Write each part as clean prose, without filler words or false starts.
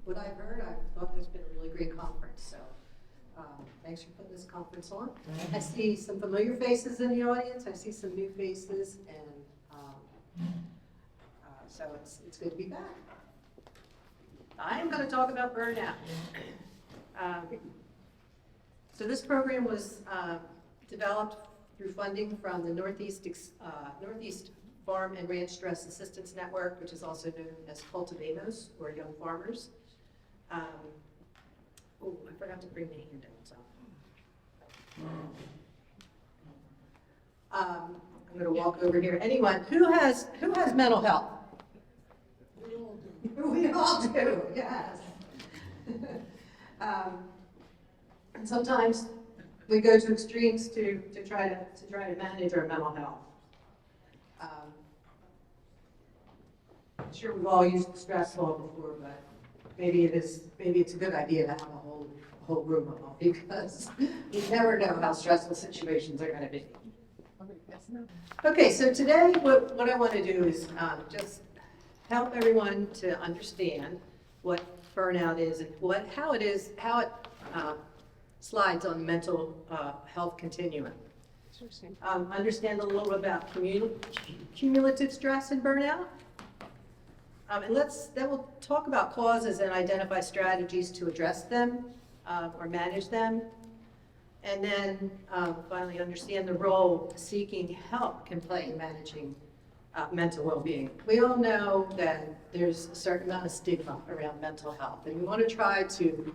what I've heard, I thought it's been a really great conference, so thanks for putting this conference on. I see some familiar faces in the audience, I see some new faces, and so it's good to be back. I am going to talk about burnout. So this program was developed through funding from the Northeast Farm and Ranch Stress Assistance Network, which is also known as Cultivamos, or Young Farmers. Oh, I forgot to bring the handouts up. I'm going to walk over here. Anyone who has mental health? We all do. Yes. And sometimes we go to extremes to try to manage our mental health. I'm sure we've all used the stress ball before, but maybe it's a good idea to have a whole room of them, because you never know how stressful situations are going to be. Okay, so today what I want to do is just help everyone to understand what burnout is and how it slides on the mental health continuum. Understand a little bit about cumulative stress and burnout. And then we'll talk about causes and identify strategies to address them or manage them. And then finally understand the role seeking help can play in managing mental well-being. We all know that there's a certain amount of stigma around mental health, and we want to try to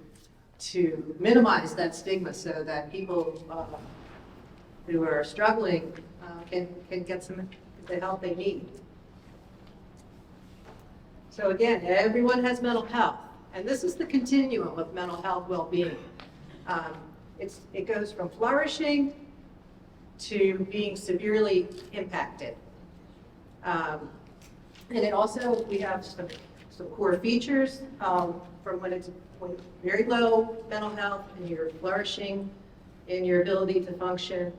minimize that stigma so that people who are struggling can get the help they need. So again, everyone has mental health, and this is the continuum of mental health well-being. It goes from flourishing to being severely impacted. And it also, we have some core features from when very low mental health and you're flourishing in your ability to function,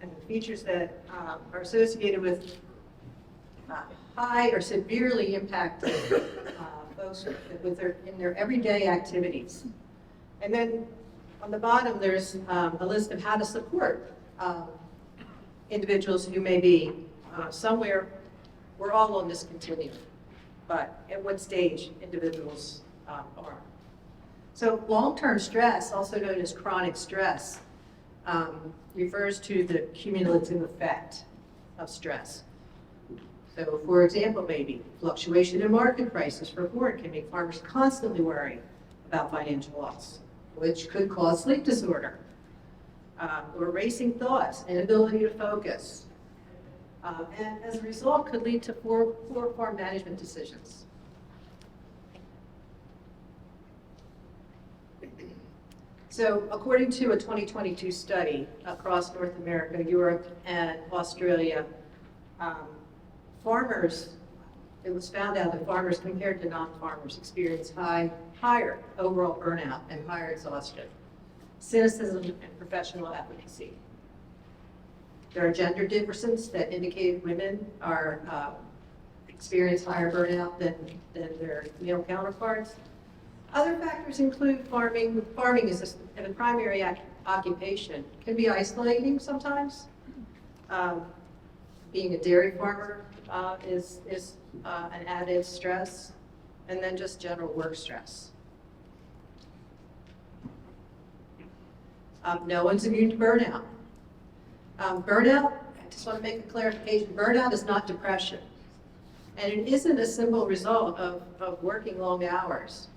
and the features that are associated with high or severely impacted folks in their everyday activities. And then on the bottom, there's a list of how to support individuals who may be somewhere. We're all on this continuum, but at what stage individuals are. So long-term stress, also known as chronic stress, refers to the cumulative effect of stress. So, for example, maybe fluctuation in market prices for corn can make farmers constantly worry about financial loss, which could cause sleep disorder, or racing thoughts, inability to focus, and as a result could lead to poor farm management decisions. So, according to a 2022 study across North America, Europe, and Australia, it was found out that farmers compared to non-farmers experience higher overall burnout and higher exhaustion, cynicism, and professional efficacy. There are gender differences that indicate women experience higher burnout than their male counterparts. Other factors include farming. Farming is a primary occupation. It can be isolating sometimes. Being a dairy farmer is an added stress, and then just general work stress. No one's immune to burnout. Burnout, I just want to make a clarification, burnout is not depression. And it isn't a simple result of working long hours.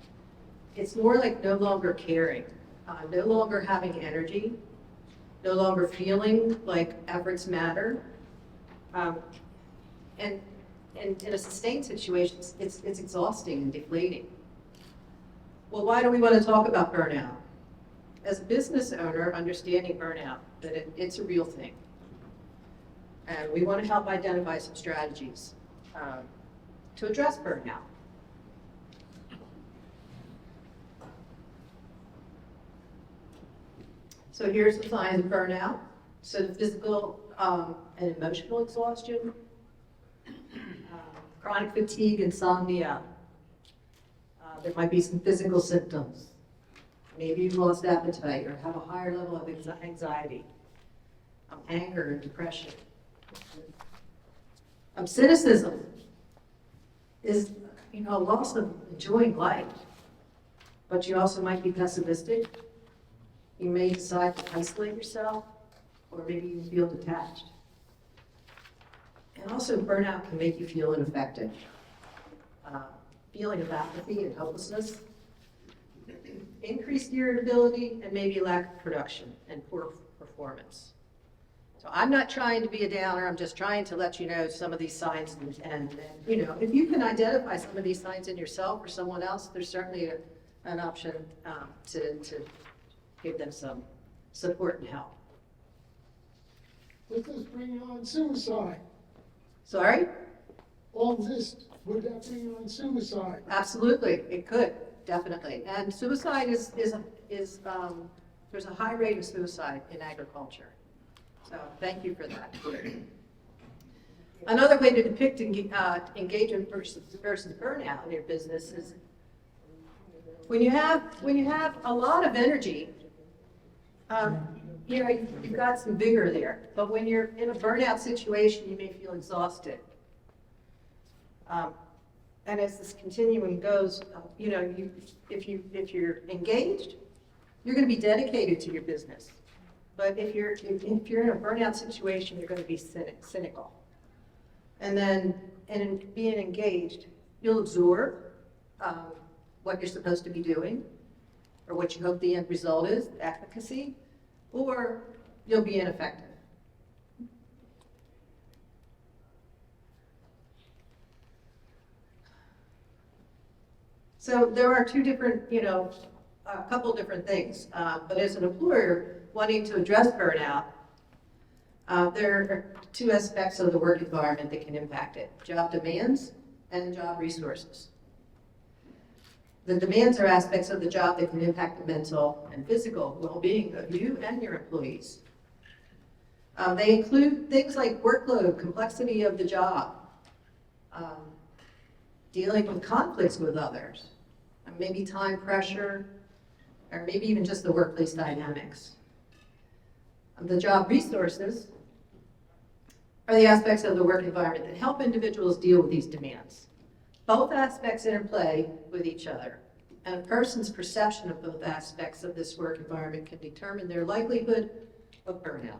It's more like no longer caring, no longer having energy, no longer feeling like efforts matter. And in a sustained situation, it's exhausting and deflating. Well, why do we want to talk about burnout? As a business owner, understanding burnout, that it's a real thing. And we want to help identify some strategies to address burnout. So here's the signs of burnout. So the physical and emotional exhaustion, chronic fatigue, insomnia, There might be some physical symptoms. Maybe you've lost appetite or have a higher level of anxiety, anger and depression. Cynicism is, a loss of enjoying life, but you also might be pessimistic. You may decide to isolate yourself, or maybe you feel detached. And also, burnout can make you feel ineffective. Feeling of apathy and helplessness, increased irritability, and maybe lack of production and poor performance. So I'm not trying to be a downer, I'm just trying to let you know some of these signs, and if you can identify some of these signs in yourself or someone else, there's certainly an option to give them some support and help. Would this bring on suicide? Sorry? All this, would that bring on suicide? Absolutely, it could, definitely. And suicide is there's a high rate of suicide in agriculture. So thank you for that. Another way to depict engagement versus burnout in your business is when you have a lot of energy, you've got some vigor there. But when you're in a burnout situation, you may feel exhausted. And as this continuum goes, if you're engaged, you're going to be dedicated to your business. But if you're in a burnout situation, you're going to be cynical. And then, in being engaged, you'll absorb what you're supposed to be doing, or what you hope the end result is, efficacy, or you'll be ineffective. So there are two different, a couple different things. But as an employer wanting to address burnout, there are two aspects of the work environment that can impact it: job demands and job resources. The demands are aspects of the job that can impact the mental and physical well-being of you and your employees. They include things like workload, complexity of the job, dealing with conflicts with others, maybe time pressure, or maybe even just the workplace dynamics. The job resources are the aspects of the work environment that help individuals deal with these demands. Both aspects interplay with each other, and a person's perception of both aspects of this work environment can determine their likelihood of burnout.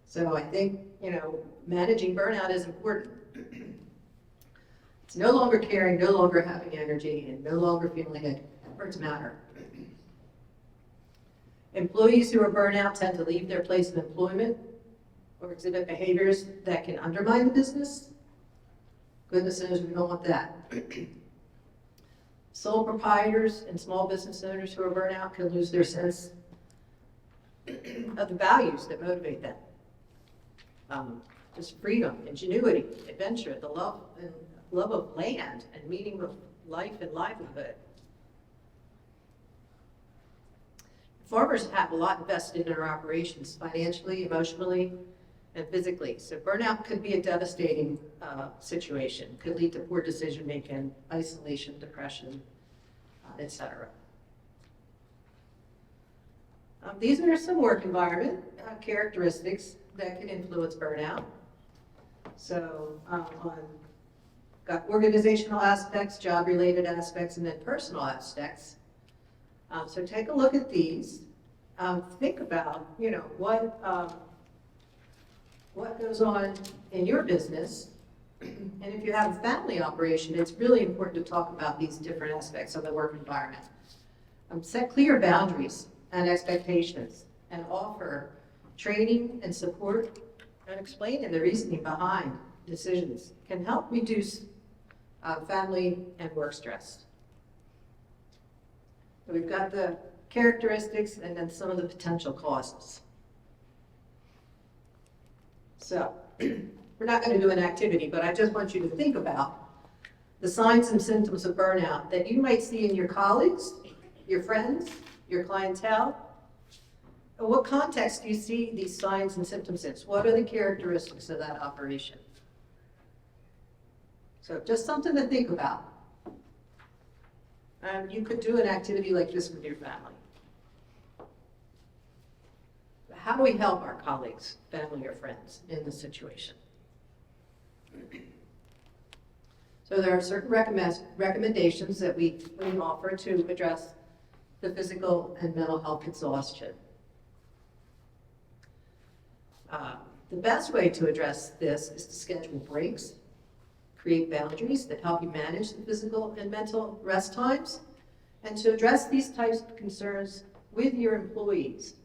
So I think, managing burnout is important. It's no longer caring, no longer having energy, and no longer feeling like efforts matter. Employees who are burnt out tend to leave their place of employment or exhibit behaviors that can undermine the business. Goodness knows we don't want that. Sole proprietors and small business owners who are burnt out can lose their sense of the values that motivate them. Just freedom, ingenuity, adventure, the love of land and meaning of life and livelihood. Farmers have a lot invested in their operations, financially, emotionally, and physically. So burnout could be a devastating situation, could lead to poor decision making, isolation, depression, etc. These are some work environment characteristics that can influence burnout. So got organizational aspects, job-related aspects, and then personal aspects. So take a look at these. Think about, what goes on in your business. And if you have a family operation, it's really important to talk about these different aspects of the work environment. Set clear boundaries and expectations, and offer training and support, and explain the reasoning behind decisions can help reduce family and work stress. So we've got the characteristics and then some of the potential causes. So we're not going to do an activity, but I just want you to think about the signs and symptoms of burnout that you might see in your colleagues, your friends, your clientele. In what context do you see these signs and symptoms in? What are the characteristics of that operation? So just something to think about. You could do an activity like this with your family. How do we help our colleagues, family, or friends in this situation? So there are certain recommendations that we offer to address the physical and mental health exhaustion. The best way to address this is to schedule breaks, create boundaries that help you manage the physical and mental rest times, and to address these types of concerns with your employees.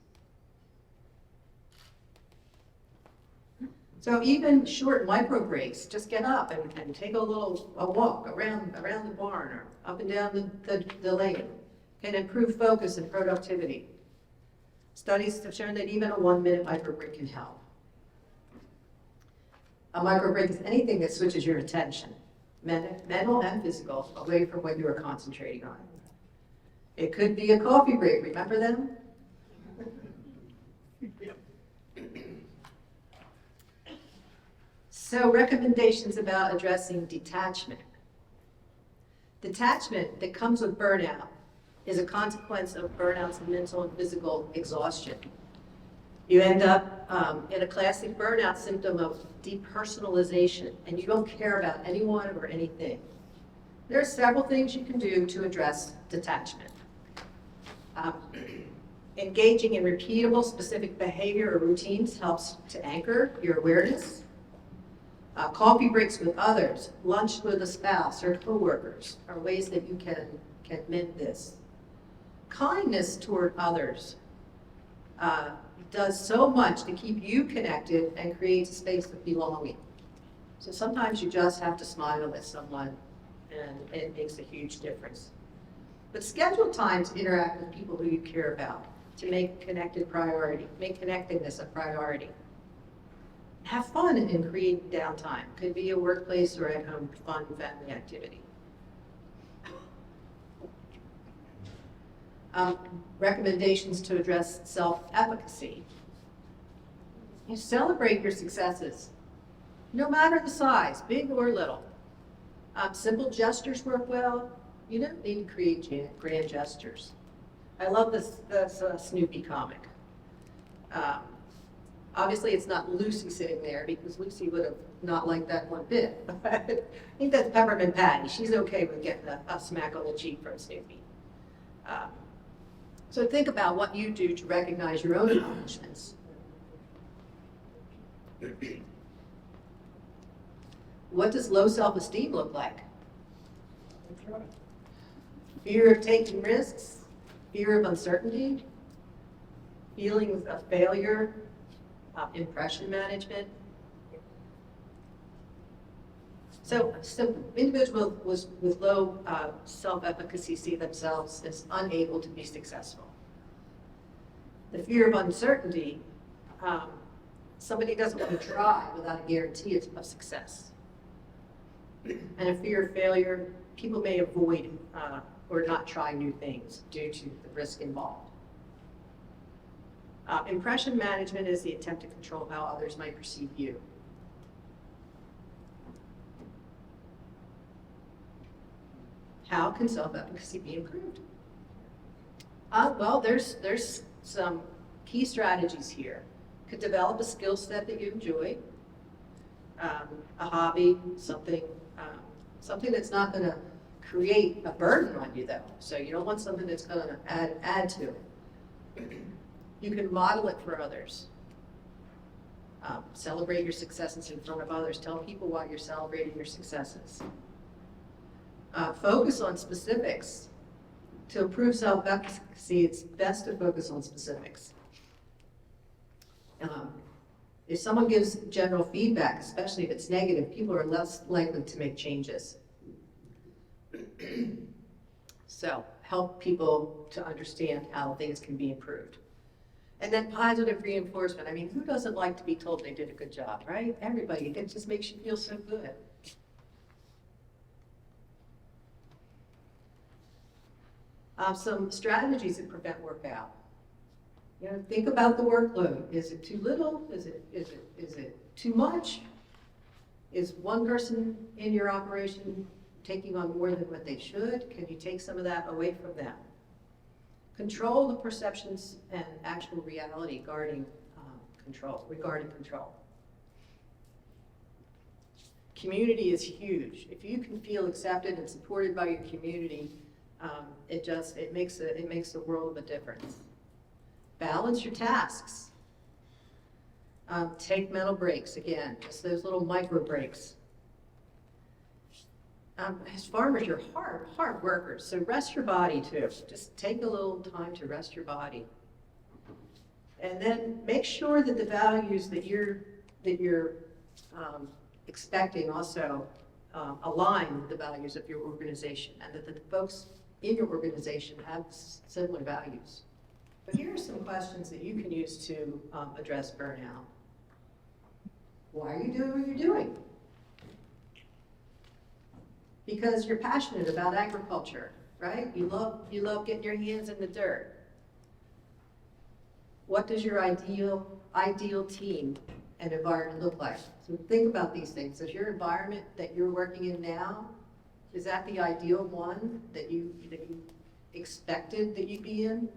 So even short micro breaks, just get up and take a walk around the barn or up and down the lane, can improve focus and productivity. Studies have shown that even a 1-minute micro break can help. A micro break is anything that switches your attention, mental and physical, away from what you are concentrating on. It could be a coffee break, remember them? So recommendations about addressing detachment. Detachment that comes with burnout is a consequence of burnout's mental and physical exhaustion. You end up in a classic burnout symptom of depersonalization, and you don't care about anyone or anything. There are several things you can do to address detachment. Engaging in repeatable, specific behavior or routines helps to anchor your awareness. Coffee breaks with others, lunch with a spouse or coworkers are ways that you can mend this. Kindness toward others does so much to keep you connected and creates a space of belonging. So sometimes you just have to smile at someone and it makes a huge difference. But schedule time to interact with people who you care about, to make connectedness a priority. Have fun and create downtime. Could be a workplace or at home fun family activity. Recommendations to address self-efficacy. You celebrate your successes, no matter the size, big or little. Simple gestures work well. You don't need to create grand gestures. I love this Snoopy comic. Obviously, it's not Lucy sitting there because Lucy would have not liked that one bit. I think that's Peppermint Patty. She's okay with getting a smack on the cheek from Snoopy. So think about what you do to recognize your own accomplishments. What does low self-esteem look like? Fear of taking risks, fear of uncertainty, feelings of failure, impression management. So individuals with low self-efficacy see themselves as unable to be successful. The fear of uncertainty, somebody doesn't want to try without a guarantee of success. And a fear of failure, people may avoid or not try new things due to the risk involved. Impression management is the attempt to control how others might perceive you. How can self-efficacy be improved? Well, there's some key strategies here. Could develop a skill set that you enjoy, a hobby, something that's not going to create a burden on you, though. So you don't want something that's going to add to it. You can model it for others. Celebrate your successes in front of others. Tell people why you're celebrating your successes. Focus on specifics. To improve self-efficacy, it's best to focus on specifics. If someone gives general feedback, especially if it's negative, people are less likely to make changes. So help people to understand how things can be improved. And then positive reinforcement. I mean, who doesn't like to be told they did a good job, right? Everybody. It just makes you feel so good. Some strategies that prevent workout. You know, think about the workload. Is it too little? Is it too much? Is one person in your operation taking on more than what they should? Can you take some of that away from them? Control the perceptions and actual reality regarding control. Community is huge. If you can feel accepted and supported by your community, it makes a world of a difference. Balance your tasks. Take mental breaks, again, just those little micro breaks. As farmers, you're hard workers, so rest your body too. Just take a little time to rest your body. And then make sure that the values that you're expecting also align with the values of your organization, and that the folks in your organization have similar values. But here are some questions that you can use to address burnout. Why are you doing what you're doing? Because you're passionate about agriculture, right? You love getting your hands in the dirt. What does your ideal team and environment look like? So think about these things. Is your environment that you're working in now, is that the ideal one that you expected that you'd be in?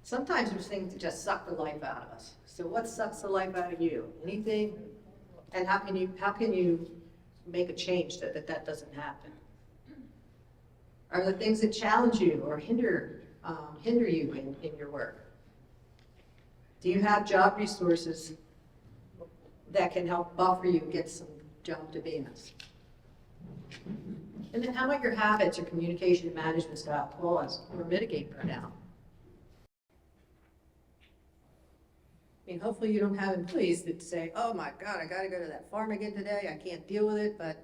Sometimes there's things that just suck the life out of us. So what sucks the life out of you? Anything? And how can you make a change that doesn't happen? Are there things that challenge you or hinder you in your work? Do you have job resources that can help buffer you get some job demands? And then how about your habits or communication management style cause or mitigate burnout? I mean, hopefully you don't have employees that say, oh my God, I gotta go to that farm again today, I can't deal with it, but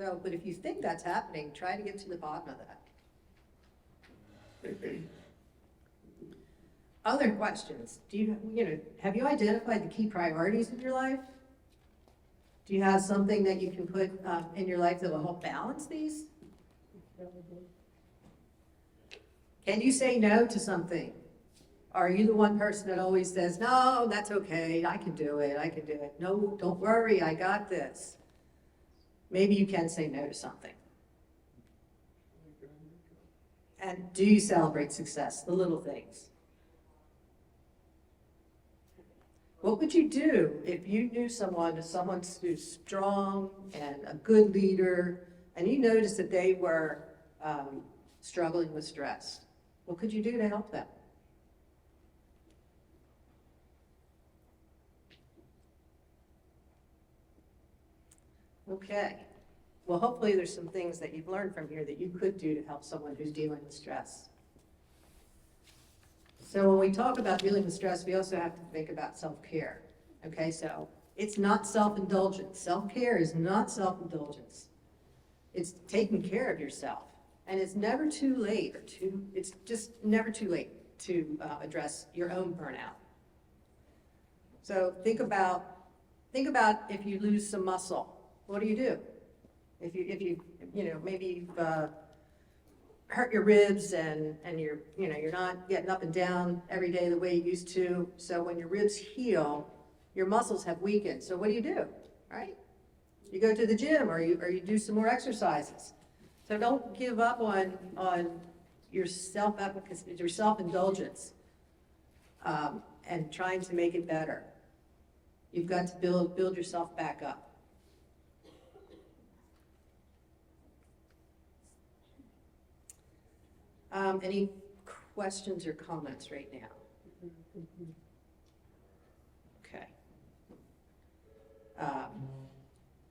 if you think that's happening, try to get to the bottom of that. Other questions, have you identified the key priorities of your life? Do you have something that you can put in your life that will help balance these? Can you say no to something? Are you the one person that always says, no, that's okay, I can do it. No, don't worry, I got this. Maybe you can say no to something. And do you celebrate success, the little things? What would you do if you knew someone who's strong and a good leader, and you noticed that they were struggling with stress? What could you do to help them? Okay, well, hopefully there's some things that you've learned from here that you could do to help someone who's dealing with stress. So when we talk about dealing with stress, we also have to think about self-care. Okay, so it's not self-indulgence. Self-care is not self-indulgence. It's taking care of yourself. And it's never too late, it's just never too late to address your own burnout. So think about if you lose some muscle. What do you do? If you maybe you've hurt your ribs and you're not getting up and down every day the way you used to. So when your ribs heal, your muscles have weakened. So what do? Right? You go to the gym or you do some more exercises. So don't give up on your self-efficacy, your self-indulgence, and trying to make it better. You've got to build yourself back up. Any questions or comments right now? Okay.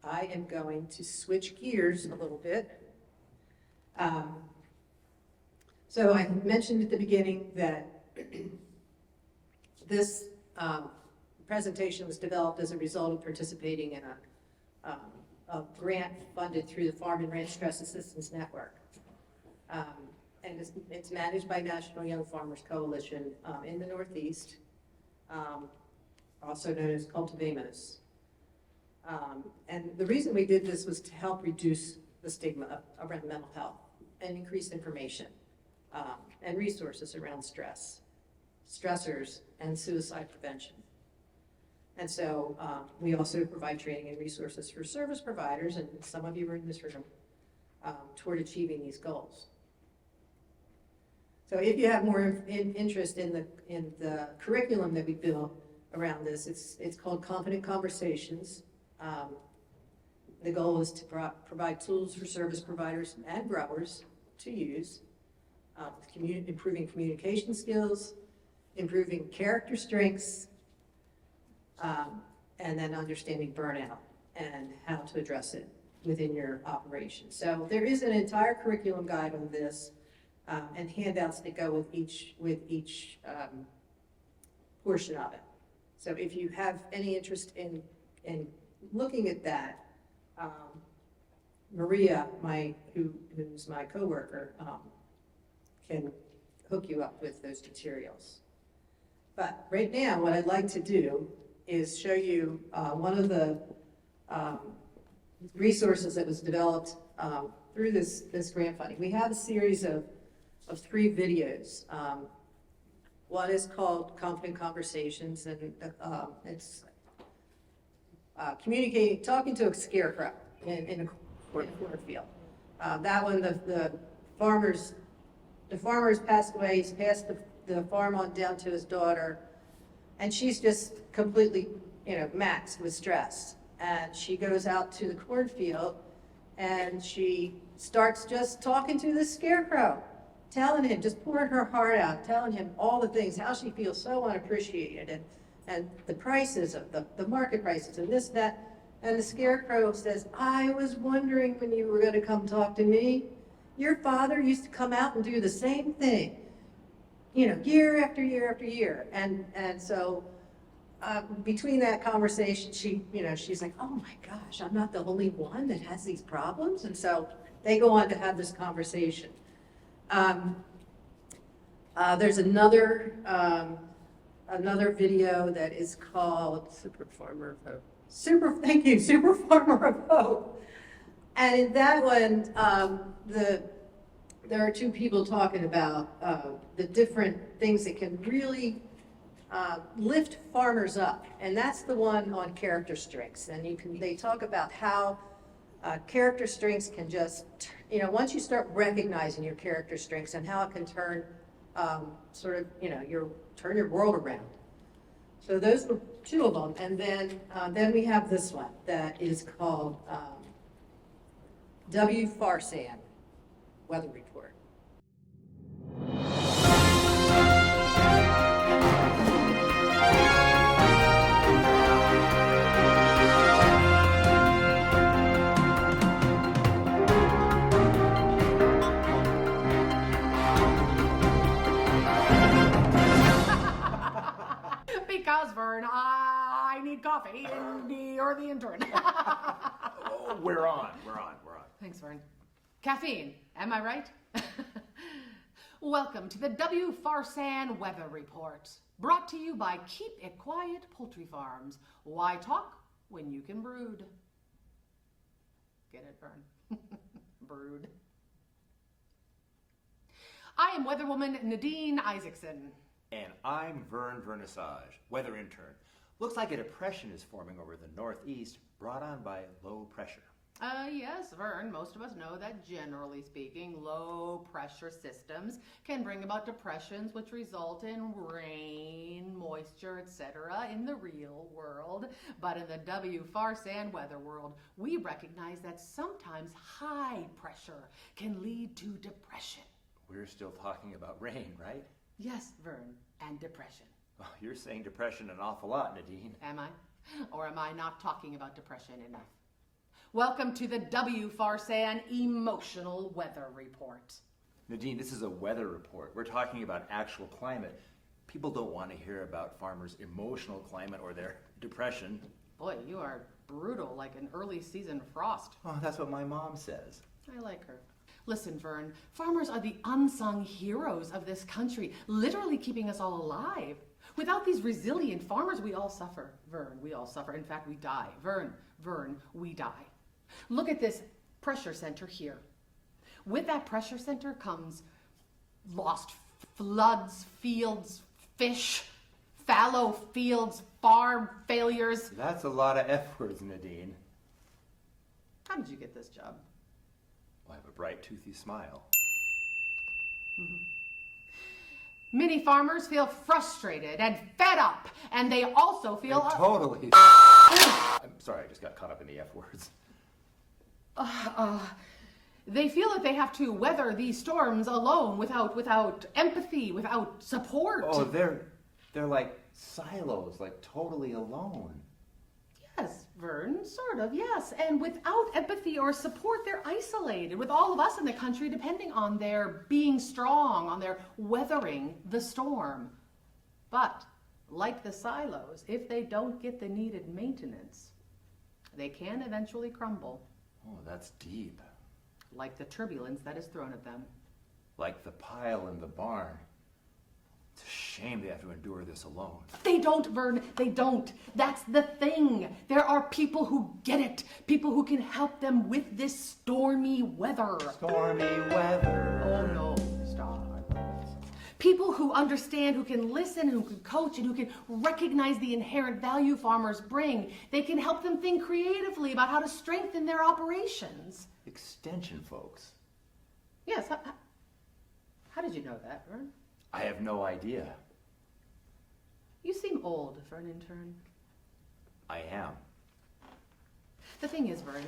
I am going to switch gears a little bit. So I mentioned at the beginning that this presentation was developed as a result of participating in a grant funded through the Farm and Ranch Stress Assistance Network. And it's managed by National Young Farmers Coalition in the Northeast, also known as Cultivamos. And the reason we did this was to help reduce the stigma around mental health and increase information and resources around stress, stressors, and suicide prevention. And so we also provide training and resources for service providers, and some of you are in this room, toward achieving these goals. So if you have more interest in the curriculum that we built around this, it's called Confident Conversations. The goal is to provide tools for service providers and growers to use, improving communication skills, improving character strengths, and then understanding burnout and how to address it within your operation. So there is an entire curriculum guide on this, and handouts that go with each portion of it. So if you have any interest in looking at that, Maria, who's my coworker, can hook you up with those materials. But right now, what I'd like to do is show you one of the resources that was developed through this grant funding. We have a series of 3 videos. One is called Confident Conversations, and it's talking to a scarecrow in a cornfield. That one, the farmer's passed away. He's passed the farm on down to his daughter, and she's just completely, maxed with stress. And she goes out to the cornfield, and she starts just talking to the scarecrow, telling him, just pouring her heart out, telling him all the things, how she feels so unappreciated, and the prices of the market prices and this, that. And the scarecrow says, I was wondering when you were going to come talk to me. Your father used to come out and do the same thing, year after year after year. And so between that conversation, she's like, oh my gosh, I'm not the only one that has these problems. And so they go on to have this conversation. There's another video that is called Super Farmer of Hope. Thank you, Super Farmer of Hope. And in that one, there are 2 people talking about the different things that can really lift farmers up, and that's the one on character strengths. And they talk about how character strengths can just, once you start recognizing your character strengths and how it can turn turn your world around. So those were 2 of them, and then we have this one that is called W. Farsan Weather Report. Because, Vern, I need coffee, or the intern. Oh, we're on. Thanks, Vern. Caffeine, am I right? Welcome to the W. Farsan Weather Report, brought to you by Keep It Quiet Poultry Farms. Why talk when you can brood? Get it, Vern? Brood. I am weatherwoman Nadine Isaacson. And I'm Vern Vernissage, weather intern. Looks like a depression is forming over the northeast, brought on by low pressure. Yes, Vern, most of us know that generally speaking, low pressure systems can bring about depressions which result in rain, moisture, etc. in the real world. But in the W. Farsan weather world, we recognize that sometimes high pressure can lead to depression. We're still talking about rain, right? Yes, Vern, and depression. Oh, you're saying depression an awful lot, Nadine. Am I? Or am I not talking about depression enough? Welcome to the W. Farsan Emotional Weather Report. Nadine, this is a weather report. We're talking about actual climate. People don't want to hear about farmers' emotional climate or their depression. Boy, you are brutal like an early season frost. Oh, that's what my mom says. I like her. Listen, Vern, farmers are the unsung heroes of this country, literally keeping us all alive. Without these resilient farmers, we all suffer. Vern, we all suffer. In fact, we die. Vern, we die. Look at this pressure center here. With that pressure center comes lost floods, fields, fish, fallow fields, farm failures. That's a lot of F words, Nadine. How did you get this job? Well, I have a bright, toothy smile. Many farmers feel frustrated and fed up, and they also feel... Totally. I'm sorry, I just got caught up in the F words. They feel that they have to weather these storms alone, without empathy, without support. Oh, they're like silos, like totally alone. Yes, Vern, sort of, yes. And without empathy or support, they're isolated, with all of us in the country depending on their being strong, on their weathering the storm. But, like the silos, if they don't get the needed maintenance, they can eventually crumble. Oh, that's deep. Like the turbulence that is thrown at them. Like the pile in the barn. It's a shame they have to endure this alone. They don't, Vern, they don't. That's the thing. There are people who get it. People who can help them with this stormy weather. Stormy weather. Oh no, stop. People who understand, who can listen, who can coach, and who can recognize the inherent value farmers bring. They can help them think creatively about how to strengthen their operations. Extension folks. Yes, how did you know that, Vern? I have no idea. You seem old for an intern. I am. The thing is, Vern,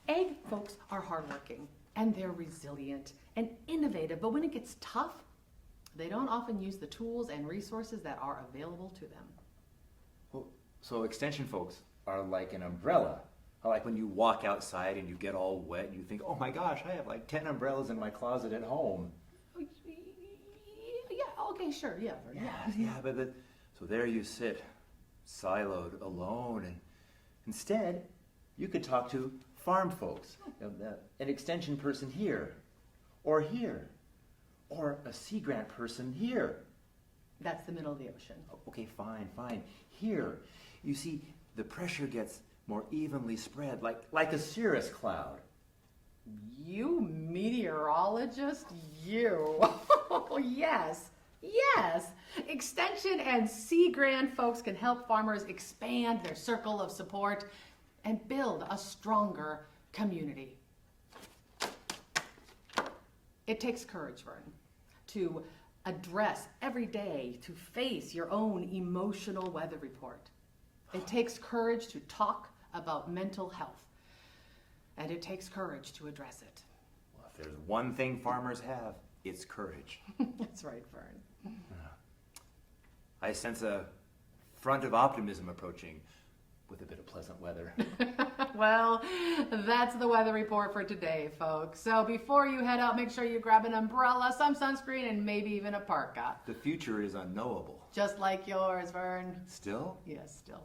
ag folks are hardworking, and they're resilient and innovative, but when it gets tough, they don't often use the tools and resources that are available to them. Well, so extension folks are like an umbrella. Like when you walk outside and you get all wet and you think, oh my gosh, I have like 10 umbrellas in my closet at home. Yeah, okay, sure, yeah. Vern, So there you sit, siloed, alone, and instead, you could talk to farm folks, an extension person here, or a Sea Grant person here. That's the middle of the ocean. Okay, fine. Here, you see, the pressure gets more evenly spread, like a cirrus cloud. You meteorologist, you. Yes. Extension and Sea Grant folks can help farmers expand their circle of support and build a stronger community. It takes courage, Vern, to address every day, to face your own emotional weather report. It takes courage to talk about mental health, and it takes courage to address it. Well, if there's one thing farmers have, it's courage. That's right, Vern. I sense a front of optimism approaching with a bit of pleasant weather. Well, that's the weather report for today, folks. So before you head out, make sure you grab an umbrella, some sunscreen, and maybe even a parka. The future is unknowable. Just like yours, Vern. Still? Yes, still.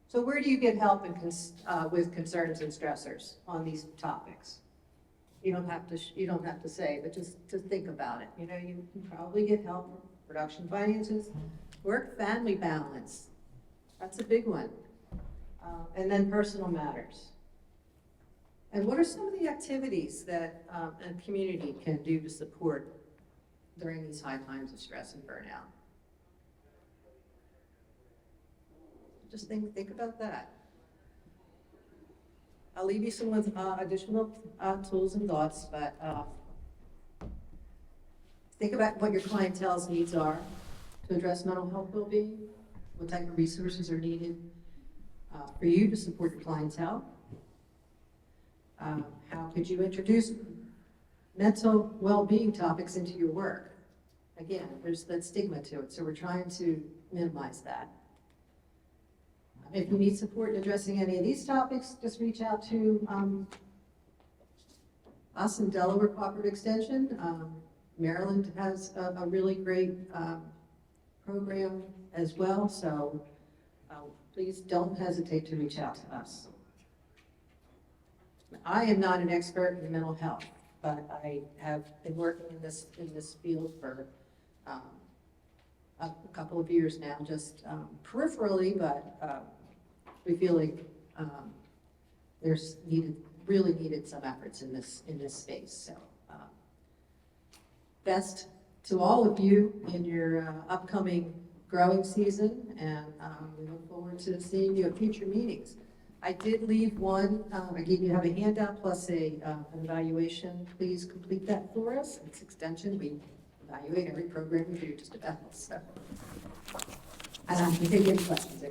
So where do you get help with concerns and stressors on these topics? You don't have to say, but just to think about it. You know, you can probably get help from production finances, work-family balance. That's a big one. And then personal matters. And what are some of the activities that a community can do to support during these high times of stress and burnout? Just think about that. I'll leave you some with additional tools and thoughts, but think about what your clientele's needs are to address mental health well-being, what type of resources are needed for you to support your clientele. How could you introduce mental well-being topics into your work? again, there's that stigma to it, so we're trying to minimize that. If you need support in addressing any of these topics, just reach out to us in Delaware Cooperative Extension. Maryland has a really great program as well, so please don't hesitate to reach out to us. I am not an expert in mental health, but I have been working in this field for a couple of years now, just peripherally, but we feel like there's really needed some efforts in this space. So best to all of you in your upcoming growing season, and we look forward to seeing you at future meetings. I did leave one, you have a handout plus an evaluation. Please complete that for us. It's extension. We evaluate every program we do just about. So, and I'm going to take any questions.